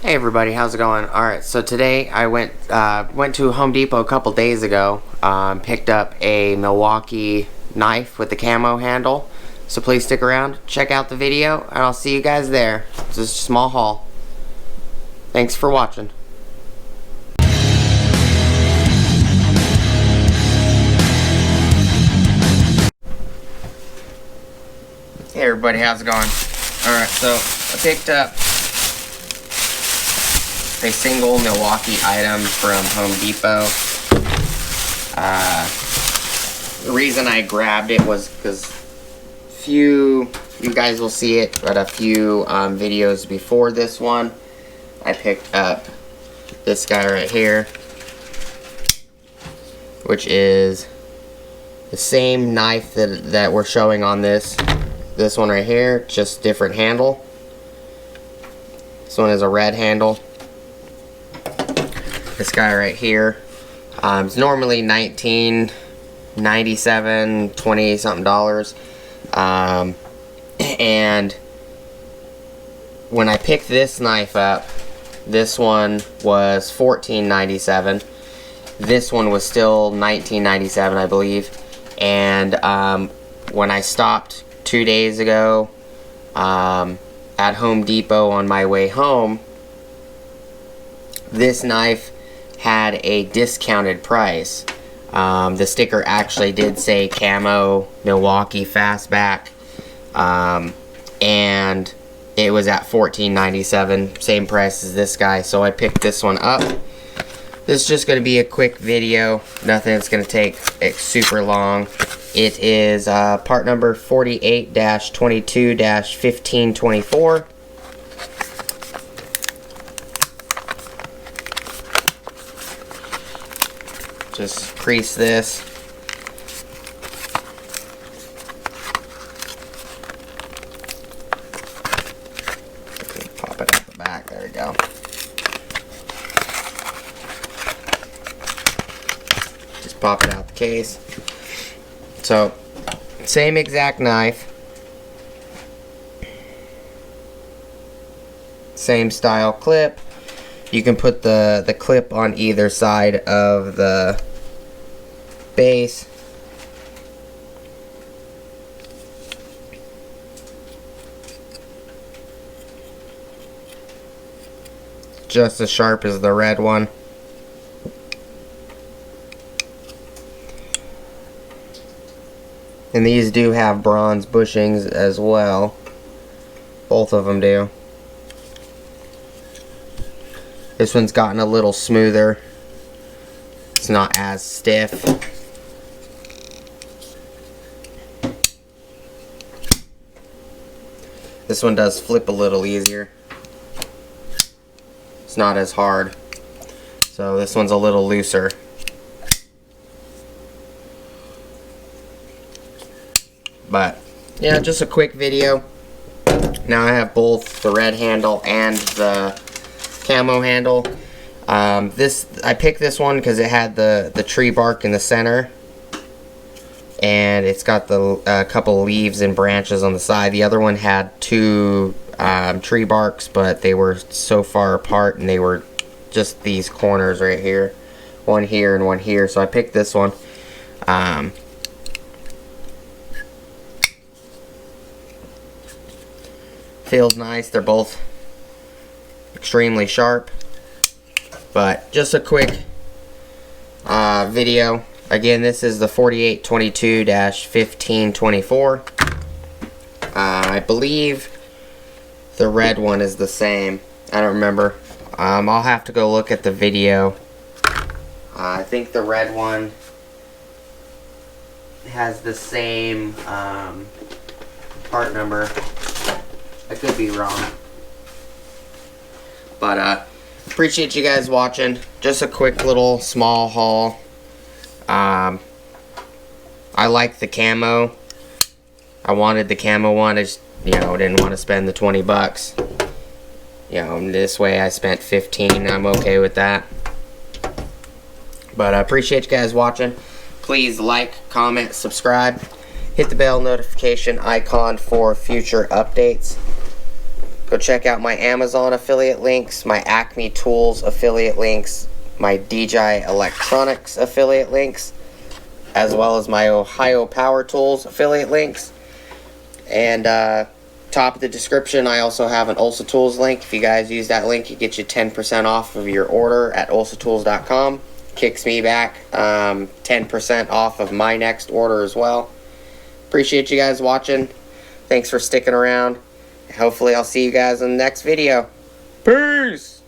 Hey everybody, how's it going? Alright, so today I went to Home Depot a couple days ago, picked up a Milwaukee knife with the camo handle. So please stick around, check out the video, and I'll see you guys there. It's just a small haul. Thanks for watching. Hey everybody, how's it going? Alright, so I picked up a single Milwaukee item from Home Depot. The reason I grabbed it was because you guys will see it, but a few videos before this one, I picked up this guy right here, which is the same knife that we're showing on this one right here, just different handle. This one is a red handle. This guy right here, it's normally $19.97, $20 something. And when I picked this knife up, this one was $14.97. This one was still $19.97, I believe. And when I stopped 2 days ago at Home Depot on my way home, this knife had a discounted price. The sticker actually did say Camo Milwaukee Fastback, and it was at $14.97, same price as this guy. So I picked this one up. This is just going to be a quick video, nothing that's going to take super long. It is part number 48-22-1524. Just crease this. Pop it out the back. There we go. Just pop it out the case. So, same exact knife. Same style clip. You can put the clip on either side of the base. Just as sharp as the red one. And these do have bronze bushings as well. Both of them do. This one's gotten a little smoother. It's not as stiff. This one does flip a little easier. It's not as hard. So this one's a little looser. But yeah, just a quick video. Now I have both the red handle and the camo handle. I picked this one because it had the tree bark in the center, and it's got the couple leaves and branches on the side. The other one had two tree barks, but they were so far apart, and they were just these corners right here, one here and one here. So I picked this one. Feels nice. They're both extremely sharp. But just a quick video. Again, this is the 48-22-1524. I believe the red one is the same. I don't remember. I'll have to go look at the video. I think the red one has the same part number. I could be wrong. But appreciate you guys watching. Just a quick little small haul. I like the camo. I wanted the camo one. I just, didn't want to spend the 20 bucks. This way I spent 15. I'm okay with that. But I appreciate you guys watching. Please like, comment, subscribe. Hit the bell notification icon for future updates. Go check out my Amazon affiliate links, my Acme Tools affiliate links, my DJI Electronics affiliate links, as well as my Ohio Power Tools affiliate links. And top of the description, I also have an Ulsa Tools link. If you guys use that link, it gets you 10% off of your order at ulsatools.com. Kicks me back 10% off of my next order as well. Appreciate you guys watching. Thanks for sticking around. Hopefully I'll see you guys in the next video. Peace!